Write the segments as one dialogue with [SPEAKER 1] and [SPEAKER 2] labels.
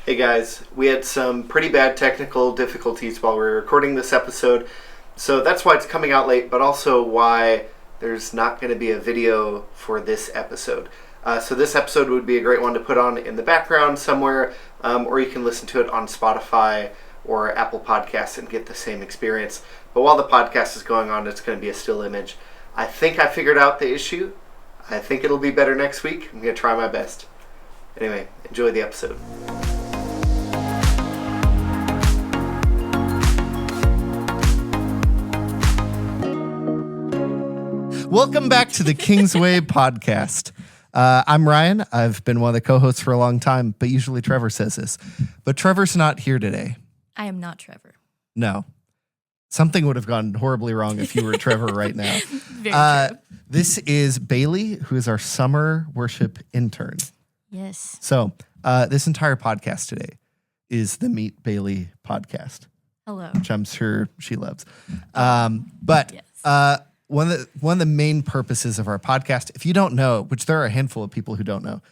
[SPEAKER 1] Hey guys, we had some pretty bad technical difficulties while we were recording this episode, so that's why it's coming out late, but also why there's not going to be a video for this episode. So this episode would be a great one to put on in the background somewhere, or you can listen to it on Spotify or Apple Podcasts and get the same experience. But while the podcast is going on, it's going to be a still image. I think I figured out the issue. I think it'll be better next week. I'm going to try my best. Anyway, enjoy the episode. Welcome back to the Kingsway podcast. I'm Ryan. I've been one of the co-hosts for a long time, but usually Trevor says this. But Trevor's not here today.
[SPEAKER 2] I am not Trevor.
[SPEAKER 1] No. Something would have gone horribly wrong if you were Trevor right now.
[SPEAKER 2] Very true.
[SPEAKER 1] This is Bailey, who is our summer worship intern.
[SPEAKER 2] Yes.
[SPEAKER 1] So this entire podcast today is the Meet Bailey podcast.
[SPEAKER 2] Hello.
[SPEAKER 1] Which I'm sure she loves. But
[SPEAKER 2] yes.
[SPEAKER 1] One of the main purposes of our podcast, if you don't know, which there are a handful of people who don't know,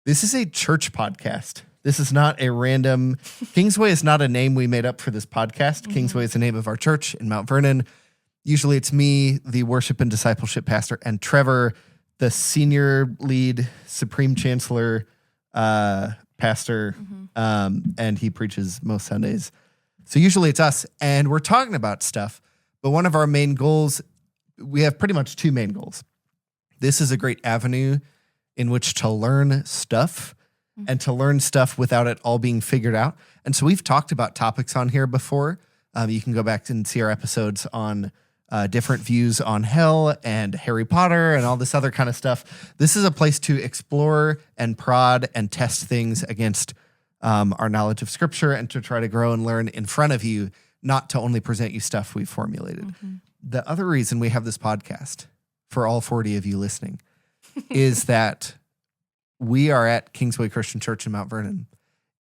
[SPEAKER 1] this is a church podcast. This is not a random... Kingsway is not a name we made up for this podcast. Mm-hmm. Kingsway is the name of our church in Mount Vernon. Usually it's me, the worship and discipleship pastor, and Trevor, the senior lead, supreme chancellor pastor, and he preaches most Sundays. So usually it's us, and we're talking about stuff, but one of our main goals... We have pretty much two main goals. This is a great avenue in which to learn stuff and to learn stuff without it all being figured out. And so we've talked about topics on here before. You can go back and see our episodes on different views on hell and Harry Potter and all this other kind of stuff. This is a place to explore and prod and test things against our knowledge of Scripture and to try to grow and learn in front of you, not to only present you stuff we've formulated. Mm-hmm. The other reason we have this podcast, for all 40 of you listening, is that we are at Kingsway Christian Church in Mount Vernon.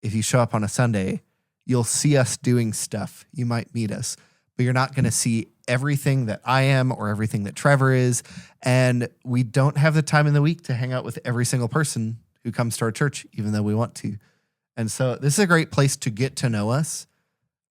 [SPEAKER 1] If you show up on a Sunday, you'll see us doing stuff. You might meet us, but you're not going to see everything that I am or everything that Trevor is. And we don't have the time in the week to hang out with every single person who comes to our church, even though we want to. And so this is a great place to get to know us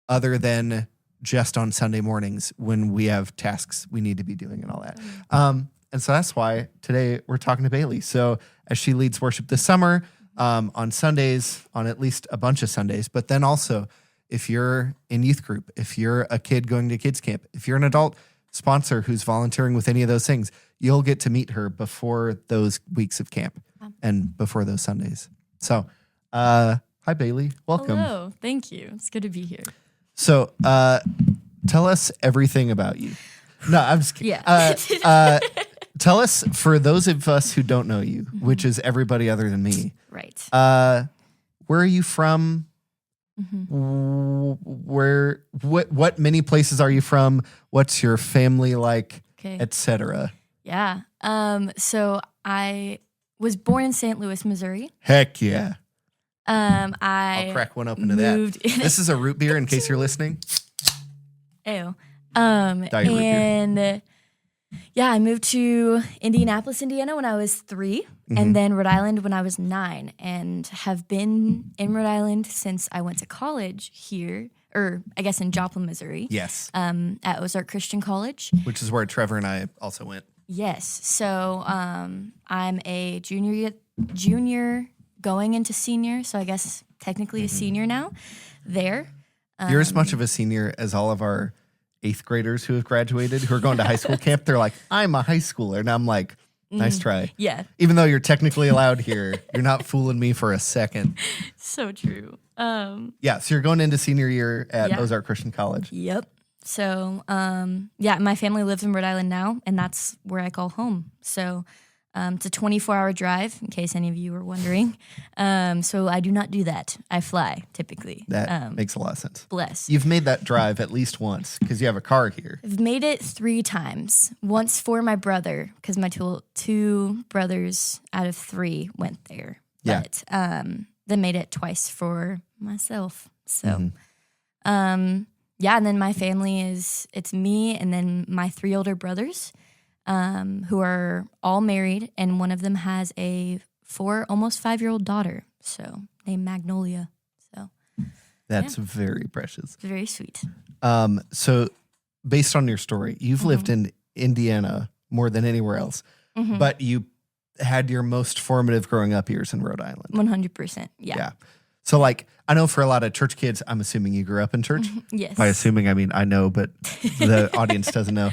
[SPEAKER 1] other than just on Sunday mornings when we have tasks we need to be doing and all that. And so that's why today we're talking to Bailey. So as she leads worship this summer on Sundays, on at least a bunch of Sundays, but then also if you're in youth group, if you're a kid going to kids camp, if you're an adult sponsor who's volunteering with any of those things, you'll get to meet her before those weeks of camp and before those Sundays. So hi, Bailey. Welcome.
[SPEAKER 2] Hello. Thank you. It's good to be here.
[SPEAKER 1] So, tell us everything about you. No, I'm just kidding.
[SPEAKER 2] Yeah.
[SPEAKER 1] Tell us, for those of us who don't know you, which is everybody other than me.
[SPEAKER 2] Right.
[SPEAKER 1] Where are you from? What many places are you from? What's your family like, etc.?
[SPEAKER 2] Yeah. So I was born in St. Louis, Missouri.
[SPEAKER 1] Heck yeah.
[SPEAKER 2] I'll
[SPEAKER 1] crack one open to that. This is a root beer in case you're listening.
[SPEAKER 2] Ew.
[SPEAKER 1] And
[SPEAKER 2] I moved to Indianapolis, Indiana when I was 3, and then Rhode Island when I was 9, and have been in Rhode Island since I went to college here, or I guess in Joplin, Missouri.
[SPEAKER 1] Yes.
[SPEAKER 2] At Ozark Christian College.
[SPEAKER 1] Which is where Trevor and I also went.
[SPEAKER 2] Yes. So I'm a junior going into senior, so I guess technically a senior now there.
[SPEAKER 1] You're as much of a senior as all of our 8th graders who have graduated, who are going to high school camp. They're like, I'm a high schooler. And I'm like, nice try.
[SPEAKER 2] Yeah.
[SPEAKER 1] Even though you're technically allowed here, you're not fooling me for a second.
[SPEAKER 2] So true.
[SPEAKER 1] So you're going into senior year at Ozark Christian College.
[SPEAKER 2] Yep. So, my family lives in Rhode Island now, and that's where I call home. So it's a 24-hour drive, in case any of you were wondering. So I do not do that. I fly, typically.
[SPEAKER 1] That makes a lot of sense.
[SPEAKER 2] Bless.
[SPEAKER 1] You've made that drive at least once, because you have a car here.
[SPEAKER 2] I've made it 3 times. Once for my brother, because my two brothers out of 3 went there. But then made it twice for myself. So, and then my family it's me and then my 3 older brothers. Who are all married, and one of them has a 4, almost 5-year-old daughter, so named Magnolia.
[SPEAKER 1] That's very precious.
[SPEAKER 2] Very sweet.
[SPEAKER 1] So based on your story, you've lived in Indiana more than anywhere else, but you had your most formative growing up years in Rhode Island.
[SPEAKER 2] 100%. Yeah.
[SPEAKER 1] So like, I know for a lot of church kids, I'm assuming you grew up in church.
[SPEAKER 2] Yes.
[SPEAKER 1] By assuming, I mean, I know, but the audience doesn't know.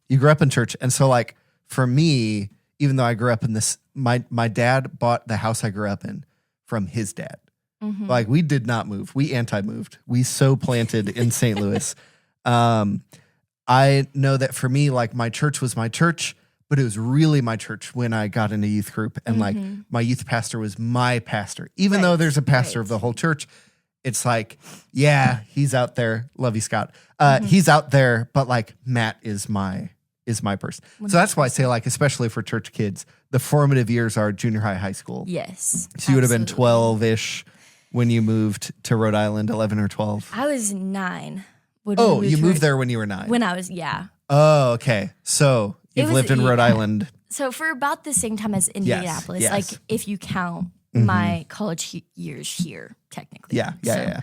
[SPEAKER 1] You grew up in church. And so like for me, even though I grew up in this, my dad bought the house I grew up in from his dad. Like we did not move. We anti-moved. We so planted in St. Louis. I know that for me, like my church was my church, but it was really my church when I got into youth group. And like my youth pastor was my pastor. Even though there's a pastor of the whole church, it's like, yeah, he's out there. Love you, Scott. He's out there, but like Matt is my person. 100%. So that's why I say like, especially for church kids, the formative years are junior high, high school.
[SPEAKER 2] Yes.
[SPEAKER 1] So you would have been 12-ish when you moved to Rhode Island, 11 or 12.
[SPEAKER 2] I was 9.
[SPEAKER 1] You moved there when you were 9.
[SPEAKER 2] When I was, yeah.
[SPEAKER 1] Oh, okay. So you've lived in Rhode Island.
[SPEAKER 2] So for about the same time as Indianapolis,
[SPEAKER 1] yes.
[SPEAKER 2] like if you count my college years here, technically.
[SPEAKER 1] Yeah.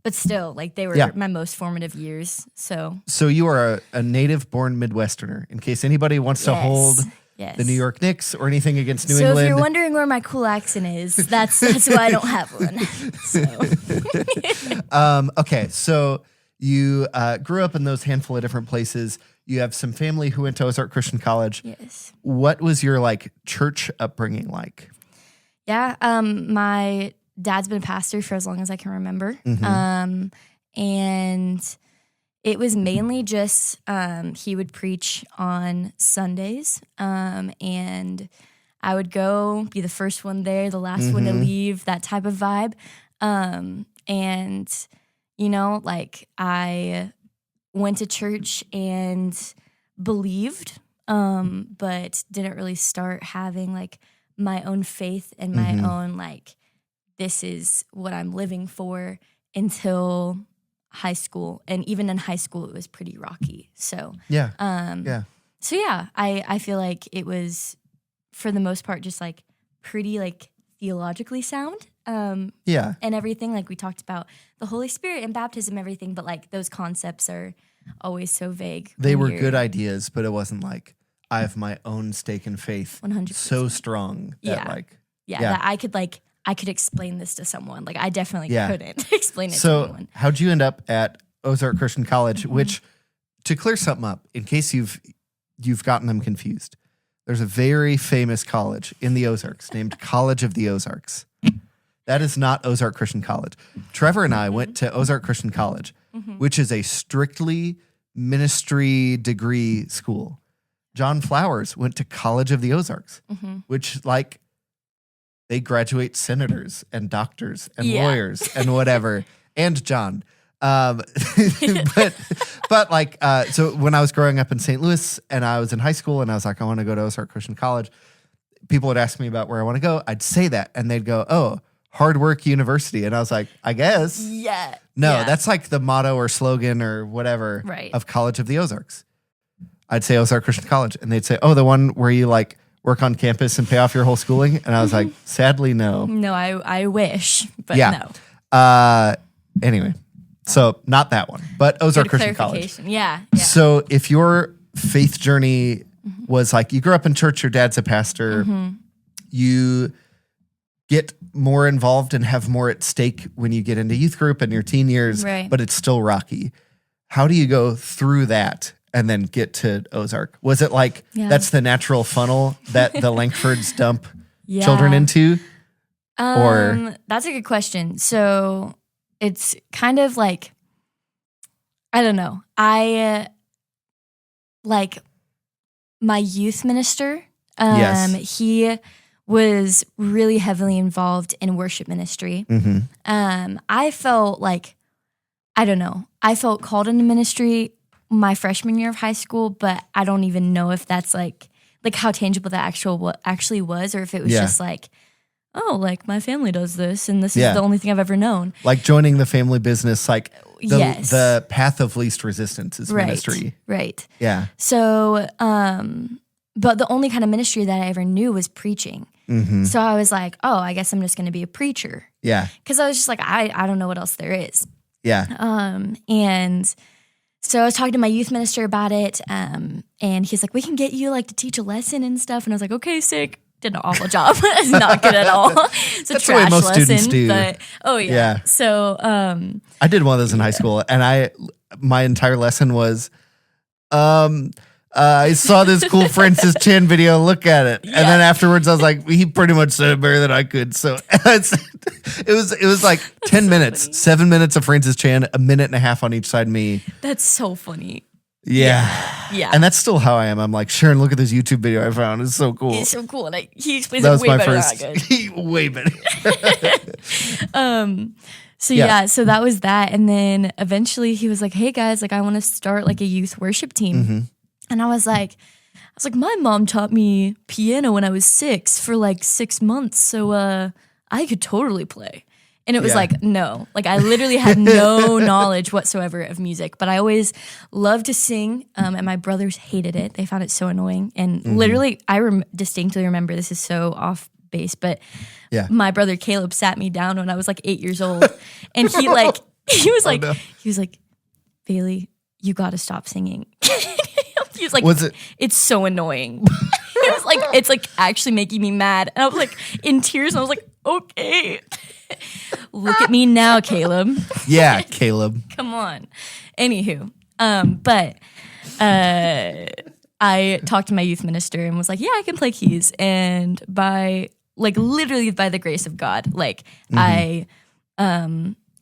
[SPEAKER 2] But still, like they were my most formative years. So
[SPEAKER 1] you are a native-born Midwesterner. In case anybody wants to hold the New York Knicks or anything against New England.
[SPEAKER 2] So if you're wondering where my cool accent is, that's why I don't have one. So.
[SPEAKER 1] Okay, so you grew up in those handful of different places. You have some family who went to Ozark Christian College.
[SPEAKER 2] Yes.
[SPEAKER 1] What was your like church upbringing like?
[SPEAKER 2] Yeah, my dad's been a pastor for as long as I can remember. And it was mainly just he would preach on Sundays, and I would go, be the first one there, the last one to leave, that type of vibe. And, you know, like I went to church and believed, but didn't really start having like my own faith and my own like, this is what I'm living for until high school. And even in high school, it was pretty rocky. So, So yeah, I feel like it was for the most part, just like pretty like theologically sound. And everything, like we talked about the Holy Spirit and baptism, everything, but like those concepts are always so vague.
[SPEAKER 1] They were good ideas, but it wasn't like I have my own stake in faith
[SPEAKER 2] 100%.
[SPEAKER 1] So strong that
[SPEAKER 2] that I could explain this to someone. Like I definitely couldn't explain it to anyone.
[SPEAKER 1] So how'd you end up at Ozark Christian College, which, to clear something up, in case you've gotten them confused, there's a very famous college in the Ozarks named College of the Ozarks. That is not Ozark Christian College. Trevor and I went to Ozark Christian College, which is a strictly ministry degree school. John Flowers went to College of the Ozarks, which like they graduate senators and doctors and lawyers and whatever, and John. But like, so when I was growing up in St. Louis and I was in high school and I was like, I want to go to Ozark Christian College, people would ask me about where I want to go. I'd say that and they'd go, oh, Hard Work University. And I was like, I guess.
[SPEAKER 2] Yeah.
[SPEAKER 1] No, that's like the motto or slogan or whatever of College of the Ozarks. I'd say Ozark Christian College. And they'd say, oh, the one where you like work on campus and pay off your whole schooling? And I was like, sadly, no.
[SPEAKER 2] No, I wish, but no.
[SPEAKER 1] Anyway, so not that one, but Ozark Christian College.
[SPEAKER 2] Yeah.
[SPEAKER 1] So if your faith journey was like you grew up in church, your dad's a pastor, you get more involved and have more at stake when you get into youth group and your teen years, but it's still rocky. How do you go through that and then get to Ozark? Was it like that's the natural funnel that the Langfords dump children into? Or
[SPEAKER 2] that's a good question. So it's kind of like, I don't know. I like my youth minister. He was really heavily involved in worship ministry. I felt like, I don't know. I felt called into ministry my freshman year of high school, but I don't even know if that's like how tangible that actually was, or if it was just like, oh, like my family does this and this is the only thing I've ever known.
[SPEAKER 1] Like joining the family business, like the path of least resistance is ministry.
[SPEAKER 2] Right.
[SPEAKER 1] Yeah.
[SPEAKER 2] So, but the only kind of ministry that I ever knew was preaching. So I was like, oh, I guess I'm just going to be a preacher.
[SPEAKER 1] Yeah.
[SPEAKER 2] Because I was just like, I don't know what else there is.
[SPEAKER 1] Yeah.
[SPEAKER 2] And so I was talking to my youth minister about it, and he's like, we can get you like to teach a lesson and stuff. And I was like, okay, sick. Did an awful job. It's not good at all. It's a
[SPEAKER 1] That's the way
[SPEAKER 2] trash
[SPEAKER 1] most
[SPEAKER 2] lesson.
[SPEAKER 1] students do.
[SPEAKER 2] But, oh yeah. So
[SPEAKER 1] I did one of those in high school, and my entire lesson was, I saw this cool Francis Chan video. Look at it, and then afterwards, I was like, he pretty much said it better than I could. So it was like 10 minutes,
[SPEAKER 2] funny.
[SPEAKER 1] 7 minutes of Francis Chan, a minute and a half on each side of me.
[SPEAKER 2] That's so funny.
[SPEAKER 1] Yeah. And that's still how I am. I'm like, Sharon, look at this YouTube video I found. It's so cool.
[SPEAKER 2] It's so cool. And he explains
[SPEAKER 1] That
[SPEAKER 2] it
[SPEAKER 1] was
[SPEAKER 2] way
[SPEAKER 1] my
[SPEAKER 2] better
[SPEAKER 1] first.
[SPEAKER 2] than I could.
[SPEAKER 1] Way better.
[SPEAKER 2] So that was that. And then eventually he was like, hey guys, like I want to start like a youth worship team. And I was like, my mom taught me piano when I was 6 for like 6 months. So I could totally play. And it was like, no, like I literally had no knowledge whatsoever of music, but I always loved to sing. And my brothers hated it. They found it so annoying. And literally, I distinctly remember, this is so off base, but my brother Caleb sat me down when I was like 8 years old. And he was like, Bailey, you got to stop singing. He was like, it's so annoying. It was like, it's like actually making me mad. And I was like in tears. And I was like, okay. Look at me now, Caleb.
[SPEAKER 1] Yeah, Caleb.
[SPEAKER 2] Come on. Anywho, but I talked to my youth minister and was like, yeah, I can play keys. And literally by the grace of God, I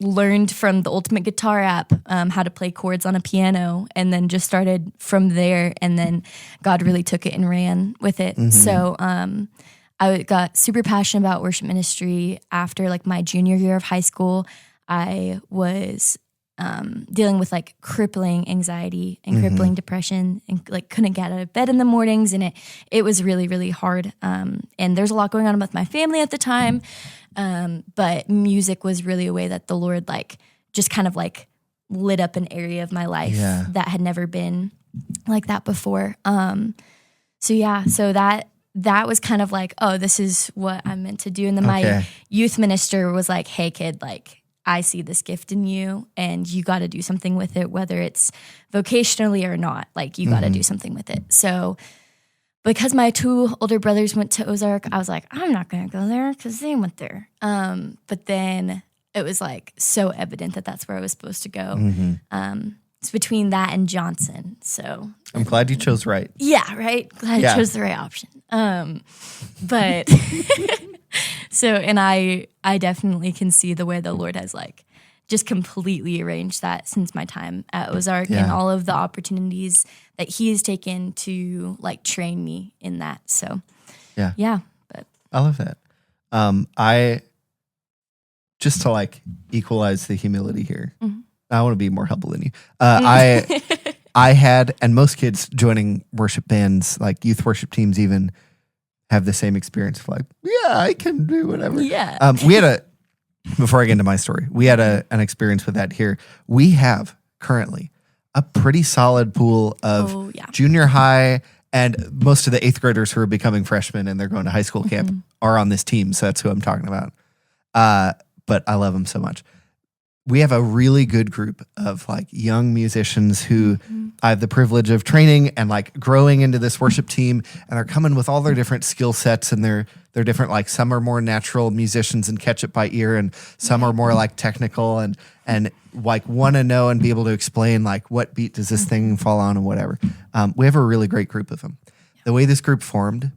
[SPEAKER 2] learned from the Ultimate Guitar app how to play chords on a piano, and then just started from there. And then God really took it and ran with it. So I got super passionate about worship ministry after like my junior year of high school. I was dealing with like crippling anxiety and crippling depression, and like couldn't get out of bed in the mornings, and it was really, really hard. And there's a lot going on with my family at the time, but music was really a way that the Lord like just kind of like lit up an area of my life that had never been like that before. So that was kind of like, oh, this is what I'm meant to do. And then my youth minister was like, hey kid, like I see this gift in you and you got to do something with it, whether it's vocationally or not, like you got to do something with it. So because my 2 older brothers went to Ozark, I was like, I'm not going to go there because they went there. But then it was like so evident that that's where I was supposed to go. It's between that and Johnson. So
[SPEAKER 1] I'm glad you chose right.
[SPEAKER 2] Yeah, right? Glad I chose the right option. But so, and I definitely can see the way the Lord has like just completely arranged that since my time at Ozark and all of the opportunities that he has taken to like train me in that. So yeah. But
[SPEAKER 1] I love that. I just to like equalize the humility here. I want to be more humble than you. I had, and most kids joining worship bands, like youth worship teams even, have the same experience of like, yeah, I can do whatever.
[SPEAKER 2] Yeah.
[SPEAKER 1] We had before I get into my story, we had an experience with that here. We have currently a pretty solid pool of junior high, and most of the 8th graders who are becoming freshmen and they're going to high school camp are on this team. So that's who I'm talking about. But I love them so much. We have a really good group of like young musicians who I have the privilege of training and like growing into this worship team, and they're coming with all their different skill sets, and they're different. Like some are more natural musicians and catch it by ear, and some are more like technical and like want to know and be able to explain like what beat does this thing fall on and whatever. We have a really great group of them. The way this group formed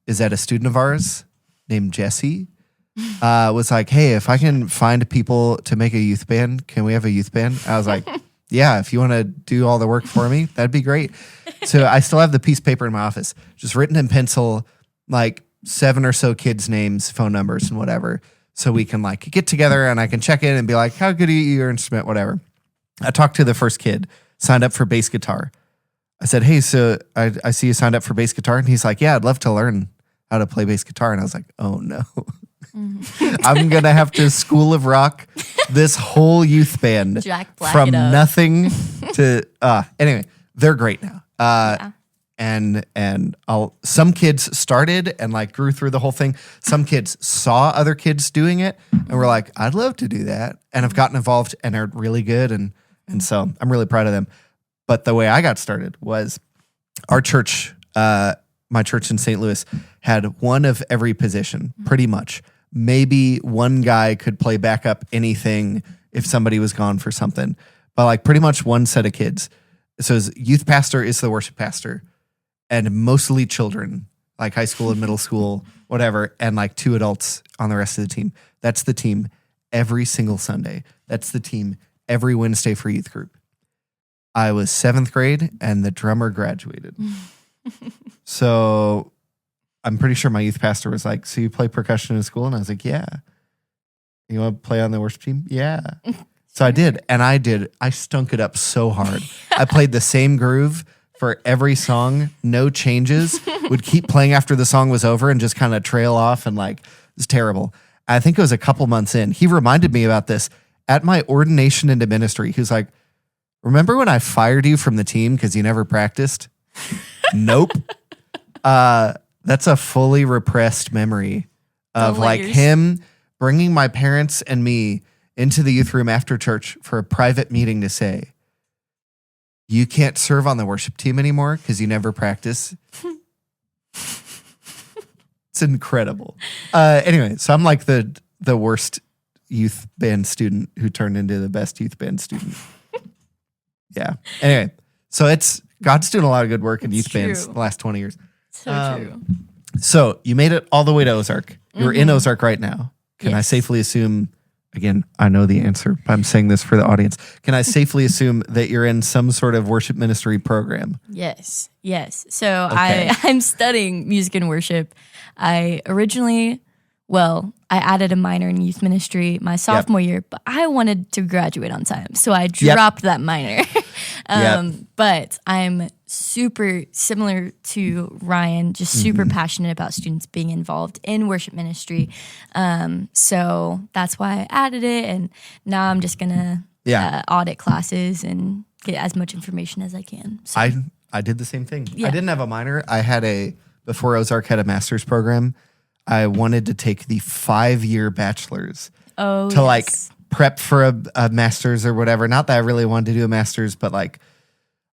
[SPEAKER 1] is that a student of ours named Jesse was like, hey, if I can find people to make a youth band, can we have a youth band? I was like, yeah, if you want to do all the work for me, that'd be great. So I still have the piece of paper in my office, just written in pencil, like 7 or so kids' names, phone numbers, and whatever. So we can like get together and I can check in and be like, how good are you, your instrument, whatever. I talked to the first kid, signed up for bass guitar. I said, hey, so I see you signed up for bass guitar. And he's like, yeah, I'd love to learn how to play bass guitar. And I was like, oh no. I'm going to have to School of Rock this whole youth band from nothing to, anyway, they're great now. and some kids started and like grew through the whole thing. Some kids saw other kids doing it and were like, I'd love to do that, and have gotten involved and are really good, and so I'm really proud of them. But the way I got started was our church, my church in St. Louis, had one of every position, pretty much. Maybe one guy could play backup anything if somebody was gone for something, but like pretty much one set of kids. So his youth pastor is the worship pastor, and mostly children, like high school and middle school, whatever, and like 2 adults on the rest of the team. That's the team every single Sunday. That's the team every Wednesday for youth group. I was 7th grade, and the drummer graduated. So I'm pretty sure my youth pastor was like, so you play percussion in school? And I was like, yeah. You want to play on the worship team? Yeah. So I did. And I stunk it up so hard. I played the same groove for every song, no changes, would keep playing after the song was over and just kind of trail off, and like, it was terrible. I think it was a couple months in. He reminded me about this at my ordination into ministry. He was like, remember when I fired you from the team because you never practiced? Nope. That's a fully repressed memory of like him bringing my parents and me into the youth room after church for a private meeting to say, you can't serve on the worship team anymore because you never practice. It's incredible. Anyway, so I'm like the worst youth band student who turned into the best youth band student. Yeah. Anyway, so God's doing a lot of good work in youth bands the last 20 years.
[SPEAKER 2] So true.
[SPEAKER 1] So you made it all the way to Ozark. You're in Ozark right now. Can I safely assume, again, I know the answer, but I'm saying this for the audience. Can I safely assume that you're in some sort of worship ministry program?
[SPEAKER 2] Yes. So okay. I'm studying music and worship. I added a minor in youth ministry my sophomore year, but I wanted to graduate on time. So I dropped that minor. But I'm super similar to Ryan, just super passionate about students being involved in worship ministry. So that's why I added it. And now I'm just going to audit classes and get as much information as I can. So.
[SPEAKER 1] I did the same thing. Yeah. I didn't have a minor. I had before Ozark had a master's program, I wanted to take the 5-year bachelor's to like prep for a master's or whatever. Not that I really wanted to do a master's, but like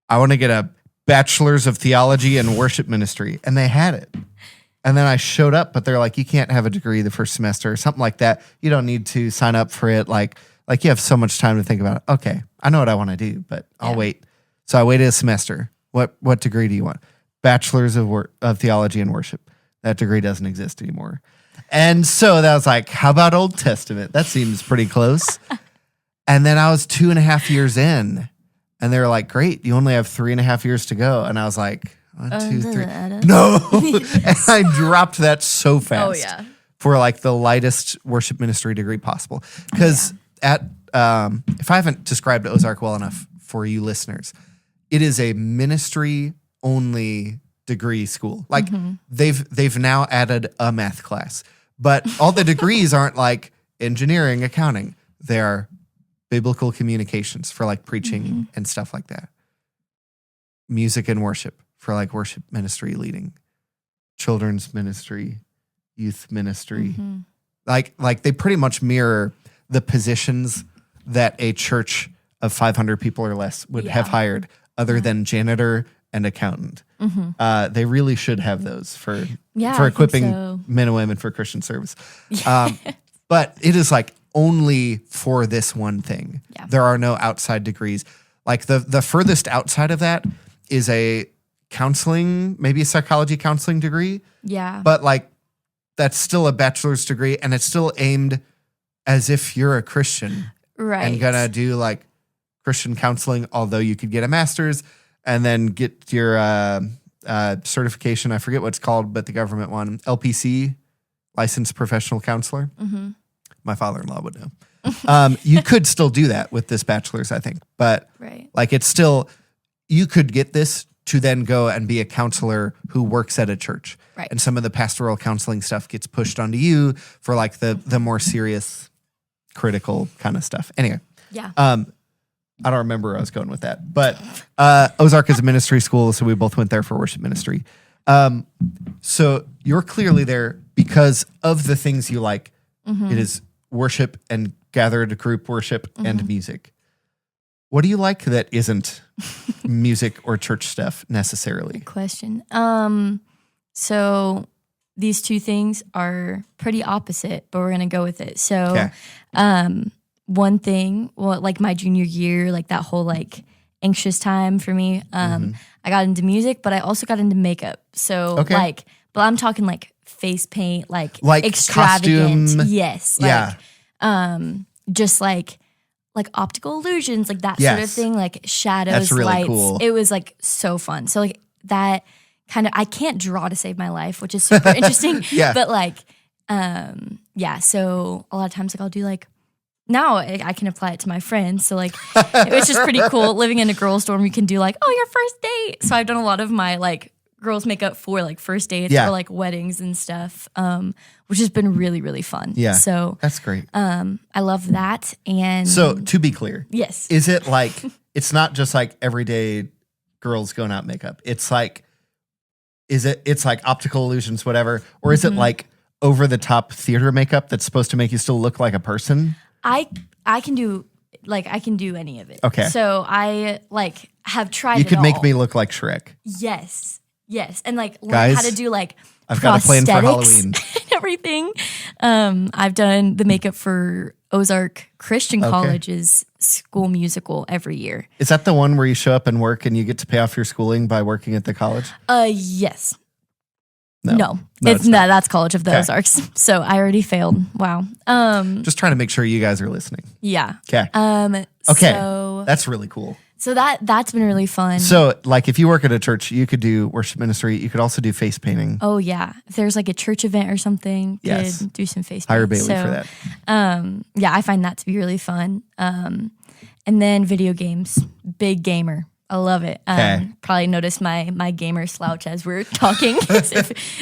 [SPEAKER 1] I want to get a bachelor's of theology and worship ministry. And they had it. And then I showed up, but they're like, you can't have a degree the first semester or something like that. You don't need to sign up for it. Like you have so much time to think about it. Okay, I know what I want to do, but I'll wait. So I waited a semester. What degree do you want? Bachelor's of theology and worship. That degree doesn't exist anymore. And so that was like, how about Old Testament? That seems pretty close. And then I was 2.5 years in, and they were like, great, you only have 3.5 years to go. And I was like, 1, 2, 3. No. And I dropped that so fast for like the lightest worship ministry degree possible. Because if I haven't described Ozark well enough for you listeners, it is a ministry only degree school. Like they've now added a math class, but all the degrees aren't like engineering, accounting. They are biblical communications for like preaching and stuff like that. Music and worship for like worship ministry leading, children's ministry, youth ministry. Like they pretty much mirror the positions that a church of 500 people or less would have hired, other than janitor and accountant. They really should have those for equipping men and women for Christian service. But it is like only for this one thing. There are no outside degrees. Like the furthest outside of that is a counseling, maybe a psychology counseling degree. Yeah. But like that's still a bachelor's degree, and it's still aimed as if you're a Christian. Right. And gonna do like Christian counseling, although you could get a master's and then get your certification. I forget what it's called, but the government one, LPC, licensed professional counselor. My father-in-law would know. You could still do that with this bachelor's, I think. But like it's still, you could get this to then go and be a counselor who works at a church. Right. And some of the pastoral counseling stuff gets pushed onto you for like the more serious, critical kind of stuff. Anyway. Yeah. I don't remember where I was going with that. But Ozark is a ministry school, so we both went there for worship ministry. So you're clearly there because of the things you like. It is worship and gathered group worship and music. What do you like that isn't music or church stuff necessarily?
[SPEAKER 2] Good question. So these two things are pretty opposite, but we're going to go with it. So one thing, well, like my junior year, like that whole like anxious time for me, I got into music, but I also got into makeup. So like, but I'm talking like face paint, like extravagant.
[SPEAKER 1] Costume.
[SPEAKER 2] Yes. Like, just like optical illusions, like that sort of thing, like shadows,
[SPEAKER 1] that's really
[SPEAKER 2] lights.
[SPEAKER 1] Cool.
[SPEAKER 2] It was like so fun. So like that kind of, I can't draw to save my life, which is super interesting. But like, so a lot of times like I'll do like, now I can apply it to my friends. So like, it was just pretty cool living in a girls' dorm. You can do like, oh, your first date. So I've done a lot of my like girls makeup for like first dates or like weddings and stuff, which has been really, really fun.
[SPEAKER 1] Yeah.
[SPEAKER 2] So
[SPEAKER 1] that's great.
[SPEAKER 2] I love that. And
[SPEAKER 1] so to be clear,
[SPEAKER 2] yes,
[SPEAKER 1] is it like, it's not just like everyday girls going out makeup. It's like, it's like optical illusions, whatever. Or is it like over the top theater makeup that's supposed to make you still look like a person?
[SPEAKER 2] I can do any of it.
[SPEAKER 1] Okay.
[SPEAKER 2] So I like have tried.
[SPEAKER 1] You could
[SPEAKER 2] it
[SPEAKER 1] make
[SPEAKER 2] all.
[SPEAKER 1] me look like Shrek.
[SPEAKER 2] Yes, and like learn
[SPEAKER 1] Guys,
[SPEAKER 2] how to do like
[SPEAKER 1] I've got a plan for
[SPEAKER 2] prosthetics
[SPEAKER 1] Halloween.
[SPEAKER 2] and everything. I've done the makeup for Ozark Christian College's school musical every year.
[SPEAKER 1] Is that the one where you show up and work and you get to pay off your schooling by working at the college?
[SPEAKER 2] Yes. No,
[SPEAKER 1] it's not.
[SPEAKER 2] That's College of the Ozarks. So I already failed. Wow.
[SPEAKER 1] Just trying to make sure you guys are listening.
[SPEAKER 2] Yeah.
[SPEAKER 1] Okay. Okay. So that's really cool.
[SPEAKER 2] So that's been really fun.
[SPEAKER 1] So like if you work at a church, you could do worship ministry. You could also do face painting.
[SPEAKER 2] Oh yeah. If there's like a church event or something, could do some face painting.
[SPEAKER 1] Hire Bailey for that.
[SPEAKER 2] I find that to be really fun. And then video games, big gamer. I love it. Probably noticed my gamer slouch as we're talking.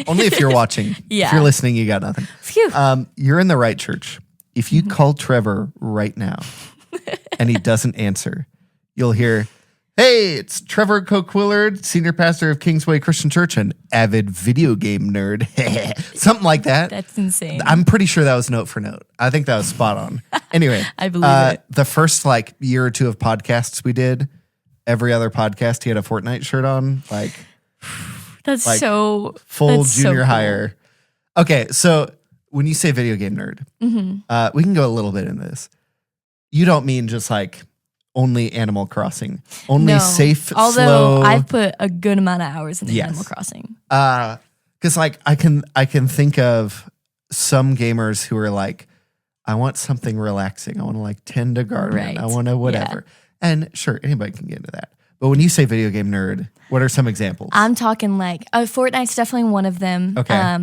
[SPEAKER 1] Only if you're watching.
[SPEAKER 2] Yeah.
[SPEAKER 1] If you're listening, you got nothing.
[SPEAKER 2] Phew.
[SPEAKER 1] You're in the right church. If you call Trevor right now and he doesn't answer, you'll hear, "Hey, it's Trevor Coquillard, senior pastor of Kingsway Christian Church and avid video game nerd." Something like that.
[SPEAKER 2] That's insane.
[SPEAKER 1] I'm pretty sure that was note for note. I think that was spot on. Anyway,
[SPEAKER 2] I believe it.
[SPEAKER 1] The first like year or two of podcasts we did, every other podcast he had a Fortnite shirt on, like
[SPEAKER 2] that's
[SPEAKER 1] like
[SPEAKER 2] so
[SPEAKER 1] full
[SPEAKER 2] that's
[SPEAKER 1] junior
[SPEAKER 2] so cool.
[SPEAKER 1] hire. Okay, so when you say video game nerd, we can go a little bit into this. You don't mean just like only Animal Crossing, only safe,
[SPEAKER 2] Although
[SPEAKER 1] slow.
[SPEAKER 2] I've put a good amount of hours into Animal Crossing.
[SPEAKER 1] Because like I can think of some gamers who are like, I want something relaxing. I want to like tend a garden.
[SPEAKER 2] Right.
[SPEAKER 1] I want to whatever. Yeah. And sure, anybody can get into that. But when you say video game nerd, what are some examples?
[SPEAKER 2] I'm talking like Fortnite's definitely one of them.
[SPEAKER 1] Okay.
[SPEAKER 2] I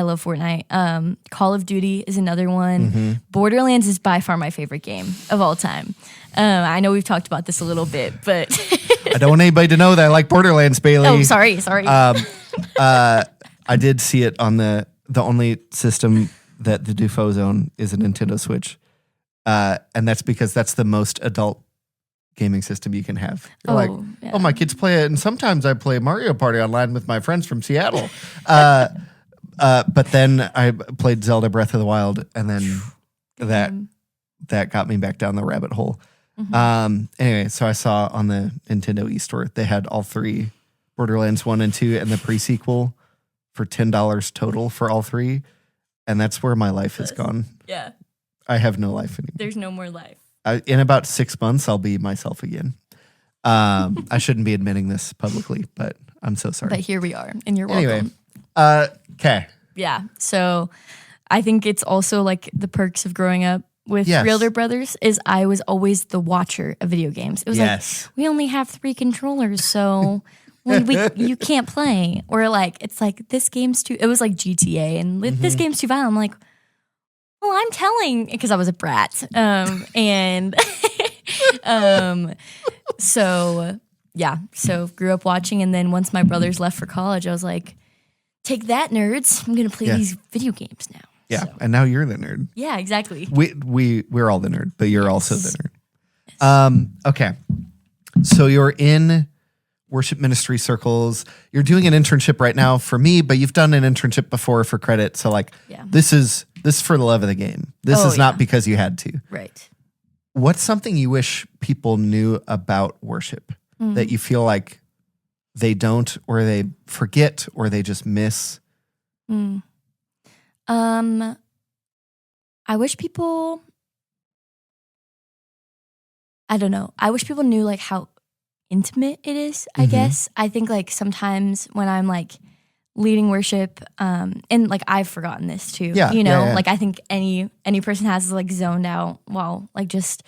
[SPEAKER 2] love Fortnite. Call of Duty is another one. Borderlands is by far my favorite game of all time. I know we've talked about this a little bit, but
[SPEAKER 1] I don't want anybody to know that I like Borderlands, Bailey.
[SPEAKER 2] Oh, sorry.
[SPEAKER 1] I did see it on the only system that the Dufo's own is a Nintendo Switch. And that's because that's the most adult gaming system you can have. You're my kids play it, and sometimes I play Mario Party online with my friends from Seattle. But then I played Zelda Breath of the Wild, and then that got me back down the rabbit hole. Anyway, so I saw on the Nintendo eStore they had all three, Borderlands 1 and 2 and the pre-sequel for $10 total for all three, and that's where my life has gone.
[SPEAKER 2] Yeah.
[SPEAKER 1] I have no life anymore.
[SPEAKER 2] There's no more life.
[SPEAKER 1] In about 6 months, I'll be myself again. I shouldn't be admitting this publicly, but I'm so sorry.
[SPEAKER 2] But here we are, and you're welcome.
[SPEAKER 1] Anyway, okay.
[SPEAKER 2] Yeah, so I think it's also like the perks of growing up with Realtor Brothers is I was always the watcher of video games. It was like, we only have 3 controllers, so you can't play. Or like, it's like, this game's too, it was like GTA, and this game's too violent. I'm like, well, I'm telling, because I was a brat. So grew up watching, and then once my brothers left for college, I was like, take that, nerds. I'm going to play these video games now.
[SPEAKER 1] Yeah,
[SPEAKER 2] So.
[SPEAKER 1] and now you're the nerd.
[SPEAKER 2] Yeah, exactly.
[SPEAKER 1] We're all the nerd, but you're also the nerd.
[SPEAKER 2] Yes.
[SPEAKER 1] Okay. So you're in worship ministry circles. You're doing an internship right now for me, but you've done an internship before for credit. So like this is for the love of the game. This is not because you had to.
[SPEAKER 2] Right.
[SPEAKER 1] What's something you wish people knew about worship that you feel like they don't, or they forget, or they just miss?
[SPEAKER 2] I wish people, I don't know. I wish people knew like how intimate it is, I guess. I think like sometimes when I'm like leading worship, and like I've forgotten this too, like I think any person has like zoned out while like just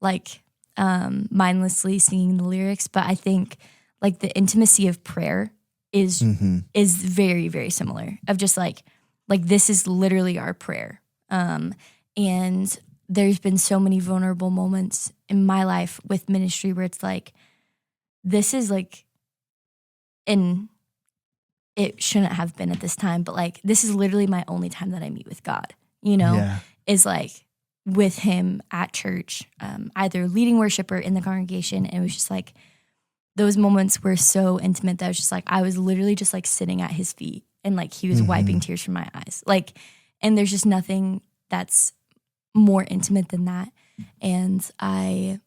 [SPEAKER 2] like mindlessly singing the lyrics. But I think like the intimacy of prayer is very, very similar, of just like this is literally our prayer. And there's been so many vulnerable moments in my life with ministry where it's like, this is like, and it shouldn't have been at this time, but like, this is literally my only time that I meet with God, is like with him at church, either leading worship or in the congregation. And it was just like, those moments were so intimate that I was just like, I was literally just like sitting at his feet and like he was wiping tears from my eyes. Like, and there's just nothing that's more intimate than that. And I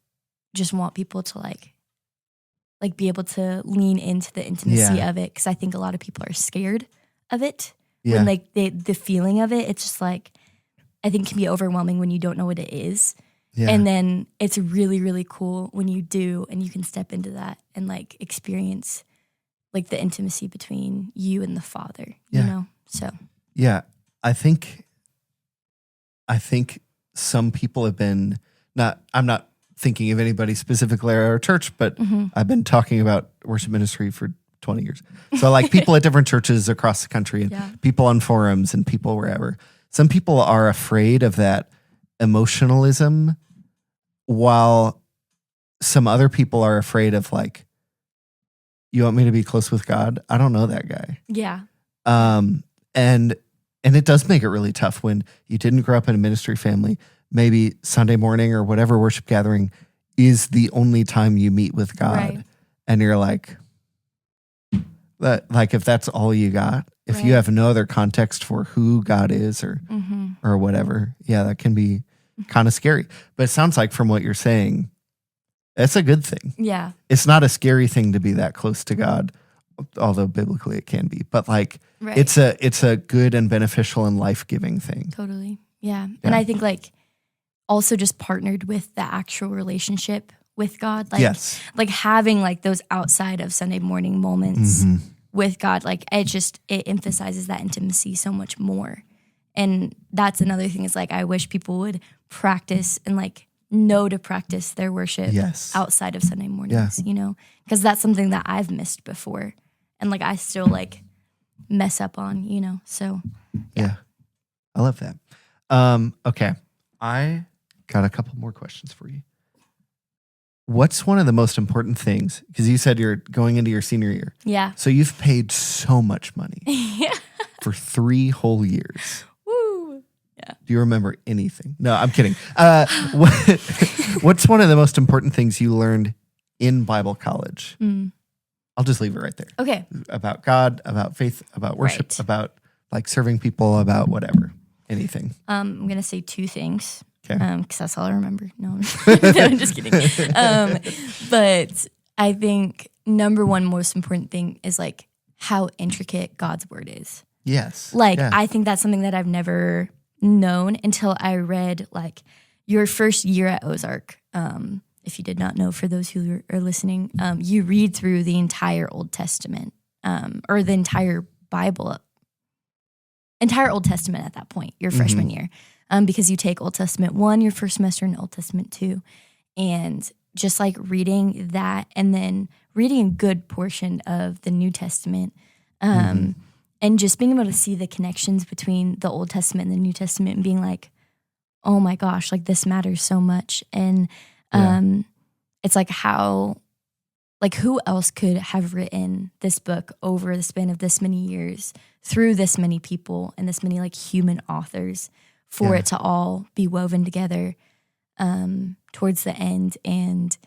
[SPEAKER 2] just want people to like be able to lean into the intimacy of it. Cause I think a lot of people are scared of it. When like the feeling of it, it's just like, I think can be overwhelming when you don't know what it is. Yeah. And then it's really, really cool when you do, and you can step into that and like experience like the intimacy between you and the Father, you know? So.
[SPEAKER 1] Yeah. I think some people have been I'm not thinking of anybody specifically at our church, but I've been talking about worship ministry for 20 years. So like people at different churches across the country and people on forums and people wherever. Some people are afraid of that emotionalism, while some other people are afraid of like, you want me to be close with God? I don't know that guy.
[SPEAKER 2] Yeah.
[SPEAKER 1] And it does make it really tough when you didn't grow up in a ministry family. Maybe Sunday morning or whatever worship gathering is the only time you meet with God. Right. And you're like if that's all you got, if you have no other context for who God is or whatever, that can be kind of scary. But it sounds like from what you're saying, that's a good thing.
[SPEAKER 2] Yeah.
[SPEAKER 1] It's not a scary thing to be that close to God, although biblically it can be. But like it's a good and beneficial and life-giving thing.
[SPEAKER 2] Totally. Yeah. And I think like also just partnered with the actual relationship with God. Like, like having like those outside of Sunday morning moments with God, like it emphasizes that intimacy so much more. And that's another thing is like, I wish people would practice and like know to practice their worship outside of Sunday mornings, because that's something that I've missed before. And like, I still like mess up on, so.
[SPEAKER 1] Yeah. I love that. Okay. I got a couple more questions for you. What's one of the most important things? Because you said you're going into your senior year. Yeah. So you've paid so much money for 3 whole years.
[SPEAKER 2] Woo. Yeah.
[SPEAKER 1] Do you remember anything? No, I'm kidding. What's one of the most important things you learned in Bible college? I'll just leave it right there.
[SPEAKER 2] Okay.
[SPEAKER 1] About God, about faith, about worship, about like serving people, about whatever. Anything.
[SPEAKER 2] I'm going to say 2 things. Okay. Because that's all I remember. No, I'm just kidding. But I think number one most important thing is like how intricate God's word is.
[SPEAKER 1] Yes.
[SPEAKER 2] Like I think that's something that I've never known until I read like your first year at Ozark. If you did not know, for those who are listening, you read through the entire Old Testament, or the entire Bible, entire Old Testament at that point, your freshman year. Because you take Old Testament 1 your first semester and Old Testament 2. And just like reading that and then reading a good portion of the New Testament, and just being able to see the connections between the Old Testament and the New Testament and being like, oh my gosh, like this matters so much. And it's like how like who else could have written this book over the span of this many years through this many people and this many like human authors for it to all be woven together towards the end. And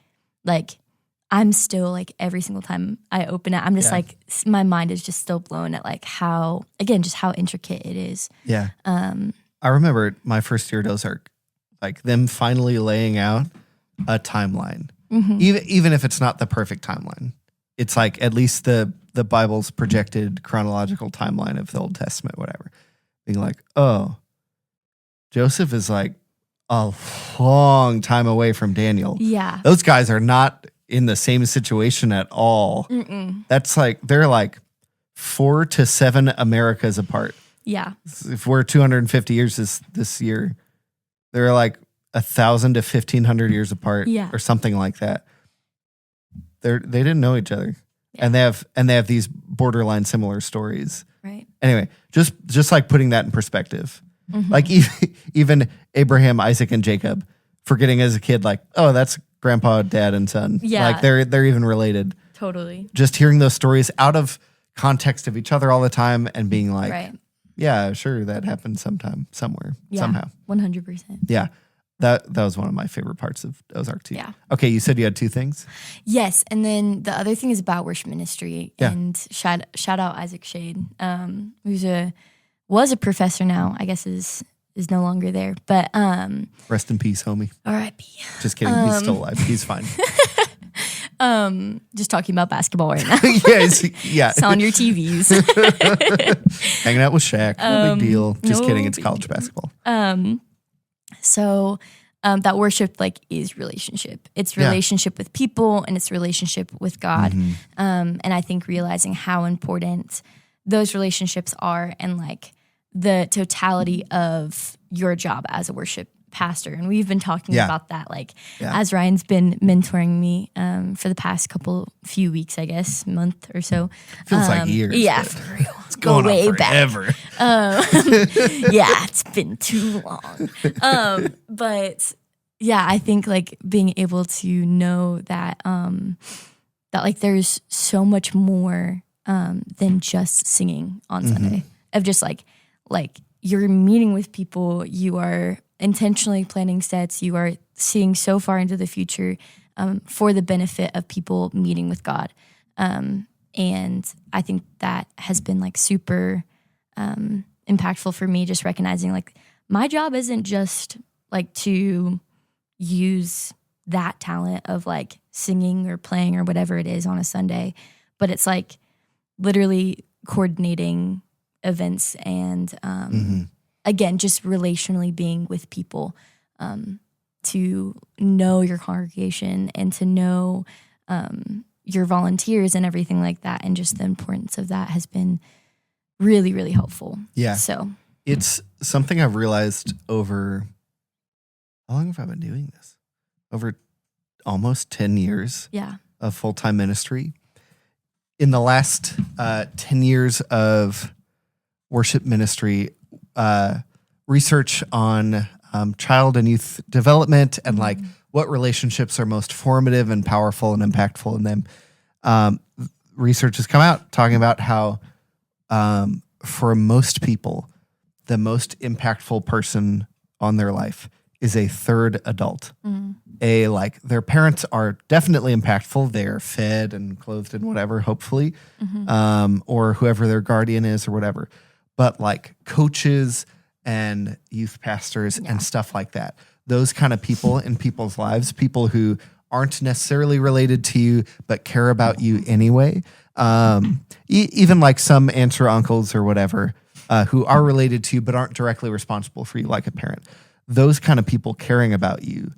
[SPEAKER 2] like, I'm still like every single time I open it, I'm just like, my mind is just still blown at like how, again, just how intricate it is.
[SPEAKER 1] Yeah. I remember my first year at Ozark, like them finally laying out a timeline, even if it's not the perfect timeline. It's like at least the Bible's projected chronological timeline of the Old Testament, whatever. Being like, oh, Joseph is like a long time away from Daniel.
[SPEAKER 2] Yeah.
[SPEAKER 1] Those guys are not in the same situation at all.
[SPEAKER 2] Mm-mm.
[SPEAKER 1] That's like, they're like 4 to 7 Americas apart.
[SPEAKER 2] Yeah.
[SPEAKER 1] If we're 250 years this year, they're like 1,000 to 1,500 years apart, or something like that. They didn't know each other, and they have these borderline similar stories.
[SPEAKER 2] Right.
[SPEAKER 1] Anyway, just like putting that in perspective, like even Abraham, Isaac, and Jacob, forgetting as a kid, like, oh, that's grandpa, dad, and son.
[SPEAKER 2] Yeah.
[SPEAKER 1] Like they're even related.
[SPEAKER 2] Totally.
[SPEAKER 1] Just hearing those stories out of context of each other all the time and being like, yeah, sure, that happened sometime, somewhere, somehow.
[SPEAKER 2] 100%.
[SPEAKER 1] Yeah. That was one of my favorite parts of Ozark too.
[SPEAKER 2] Yeah.
[SPEAKER 1] Okay, you said you had 2 things?
[SPEAKER 2] Yes, and then the other thing is about worship ministry. And shout out Isaac Shade, who's was a professor now, I guess is no longer there. But
[SPEAKER 1] rest in peace, homie.
[SPEAKER 2] R.I.P.
[SPEAKER 1] Just kidding, he's still alive. He's fine.
[SPEAKER 2] Just talking about basketball right now.
[SPEAKER 1] Yeah.
[SPEAKER 2] It's on your TVs.
[SPEAKER 1] Hanging out with Shaq. No big deal. Just kidding. It's college basketball.
[SPEAKER 2] So that worship like is relationship. It's relationship with people and it's relationship with God. And I think realizing how important those relationships are and like the totality of your job as a worship pastor. And we've been talking about that like as Ryan's been mentoring me for the past few weeks, I guess, month or so.
[SPEAKER 1] Feels like years.
[SPEAKER 2] Yeah, for real.
[SPEAKER 1] It's going
[SPEAKER 2] way
[SPEAKER 1] on forever.
[SPEAKER 2] Yeah, it's been too long. But yeah, I think like being able to know that that like there's so much more than just singing on Sunday. Of just like you're meeting with people, you are intentionally planning sets, you are seeing so far into the future for the benefit of people meeting with God. And I think that has been like super impactful for me, just recognizing like my job isn't just like to use that talent of like singing or playing or whatever it is on a Sunday, but it's like literally coordinating events and again, just relationally being with people to know your congregation and to know your volunteers and everything like that. And just the importance of that has been really, really helpful.
[SPEAKER 1] Yeah.
[SPEAKER 2] So
[SPEAKER 1] it's something I've realized over, how long have I been doing this? Over almost 10 years of full-time ministry. In the last 10 years of worship ministry, research on child and youth development and like what relationships are most formative and powerful and impactful in them. Research has come out talking about how for most people, the most impactful person on their life is a third adult. Like their parents are definitely impactful. They're fed and clothed and whatever, hopefully, or whoever their guardian is or whatever. But like coaches and youth pastors and stuff like that, those kind of people in people's lives, people who aren't necessarily related to you but care about you anyway. Even like some aunts or uncles or whatever who are related to you but aren't directly responsible for you like a parent. Those kind of people caring about you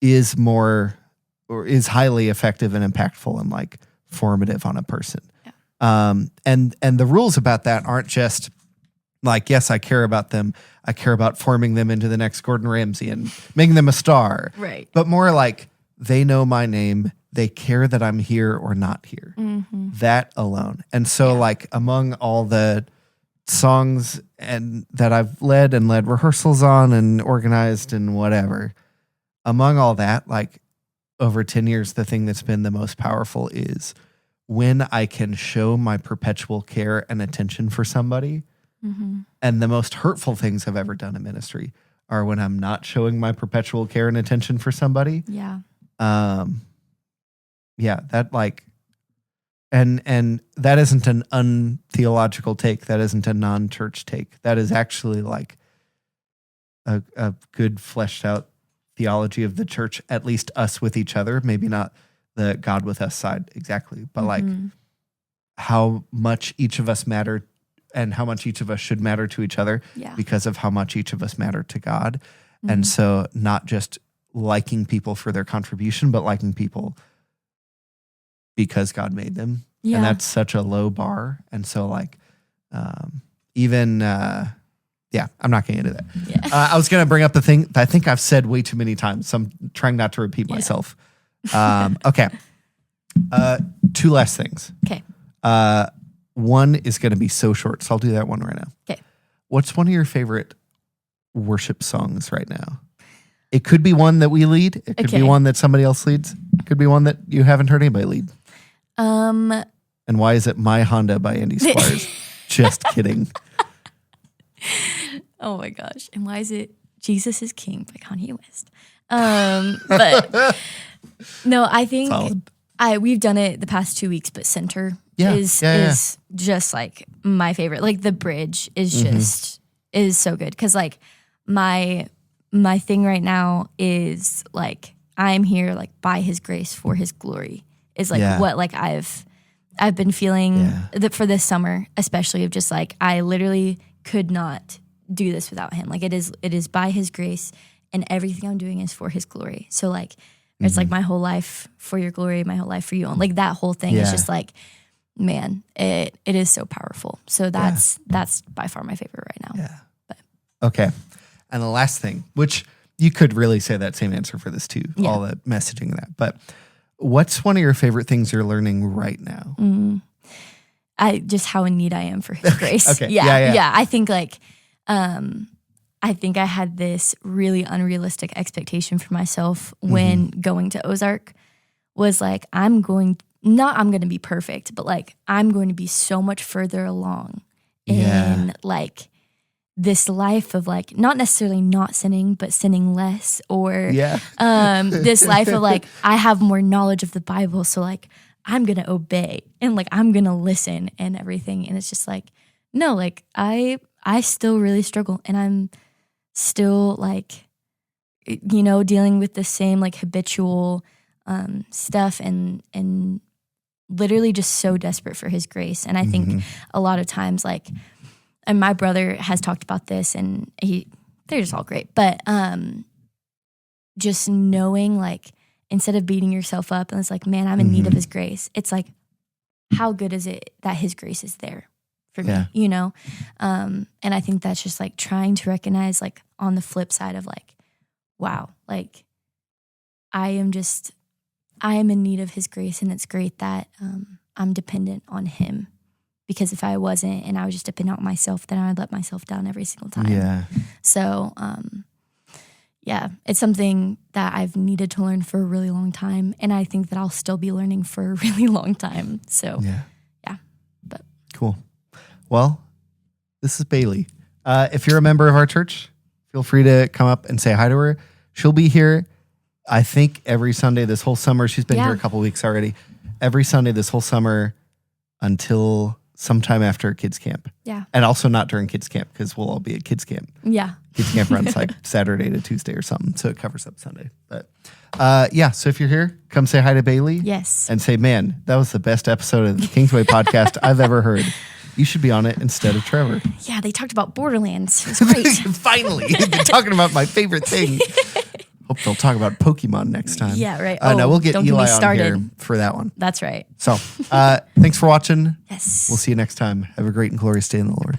[SPEAKER 1] is more or is highly effective and impactful and like formative on a person. And the rules about that aren't just like, yes, I care about them. I care about forming them into the next Gordon Ramsay and making them a star.
[SPEAKER 2] Right.
[SPEAKER 1] But more like they know my name. They care that I'm here or not here. That alone. And so like among all the songs and that I've led rehearsals on and organized and whatever, among all that, like over 10 years, the thing that's been the most powerful is when I can show my perpetual care and attention for somebody. And the most hurtful things I've ever done in ministry are when I'm not showing my perpetual care and attention for somebody.
[SPEAKER 2] Yeah.
[SPEAKER 1] That like, and that isn't an untheological take. That isn't a non-church take. That is actually like a good fleshed out theology of the church, at least us with each other, maybe not the God with us side exactly, but like how much each of us matter and how much each of us should matter to each other because of how much each of us matter to God. And so not just liking people for their contribution, but liking people because God made them. Yeah. And that's such a low bar. And so like, I'm not getting into that. Yeah. I was going to bring up the thing that I think I've said way too many times, so I'm trying not to repeat myself. Okay. Two last things.
[SPEAKER 2] Okay.
[SPEAKER 1] One is going to be so short, so I'll do that one right now.
[SPEAKER 2] Okay.
[SPEAKER 1] What's one of your favorite worship songs right now? It could be one that we lead. It could be one that somebody else leads. It could be one that you haven't heard anybody lead. And why is it My Honda by Andy Squires? Just kidding.
[SPEAKER 2] Oh my gosh. And why is it Jesus is King by Kanye West? But no, I think we've done it the past 2 weeks, but Center is just like my favorite. Like the bridge is just is so good. Cause like my thing right now is like I'm here like by his grace for his glory is like what like I've been feeling for this summer, especially of just like I literally could not do this without him. Like it is by his grace and everything I'm doing is for his glory. So like it's like my whole life for your glory, my whole life for you. And like that whole thing is just like, man, it is so powerful. So that's by far my favorite right now.
[SPEAKER 1] Yeah. But. Okay. And the last thing, which you could really say that same answer for this too, all the messaging and that. But what's one of your favorite things you're learning right now?
[SPEAKER 2] Just how in need I am for his grace.
[SPEAKER 1] Okay.
[SPEAKER 2] Yeah. I think like, I think I had this really unrealistic expectation for myself when going to Ozark was like, I'm going to be perfect, but like, I'm going to be so much further along in like this life of like, not necessarily not sinning, but sinning less or this life of like, I have more knowledge of the Bible. So like, I'm going to obey and like, I'm going to listen and everything. And it's just like, no, like I still really struggle and I'm still like, you know, dealing with the same like habitual stuff and literally just so desperate for his grace. And I think a lot of times like, and my brother has talked about this and they're just all great, but just knowing like, instead of beating yourself up and it's like, man, I'm in need of his grace. It's like, how good is it that his grace is there for me, you know? And I think that's just like trying to recognize like on the flip side of like, wow, like I am in need of his grace and it's great that I'm dependent on him because if I wasn't and I was just dependent on myself, then I would let myself down every single time. Yeah. So, it's something that I've needed to learn for a really long time. And I think that I'll still be learning for a really long time. So, but
[SPEAKER 1] cool. Well, this is Bailey. If you're a member of our church, feel free to come up and say hi to her. She'll be here, I think, every Sunday this whole summer. She's been here a couple weeks already. Every Sunday this whole summer until sometime after kids camp. Yeah. And also not during kids camp because we'll all be at kids camp. Yeah. Kids camp runs like Saturday to Tuesday or something. So it covers up Sunday. But so if you're here, come say hi to Bailey. Yes. And say, man, that was the best episode of the Kingsway podcast I've ever heard. You should be on it instead of Trevor. Yeah, they talked about Borderlands. It was great. Finally, they're talking about my favorite thing. Hope they'll talk about Pokemon next time. Yeah, right. No, we'll get Eli on here for that one. That's right. So, thanks for watching. Yes. We'll see you next time. Have a great and glorious day in the Lord.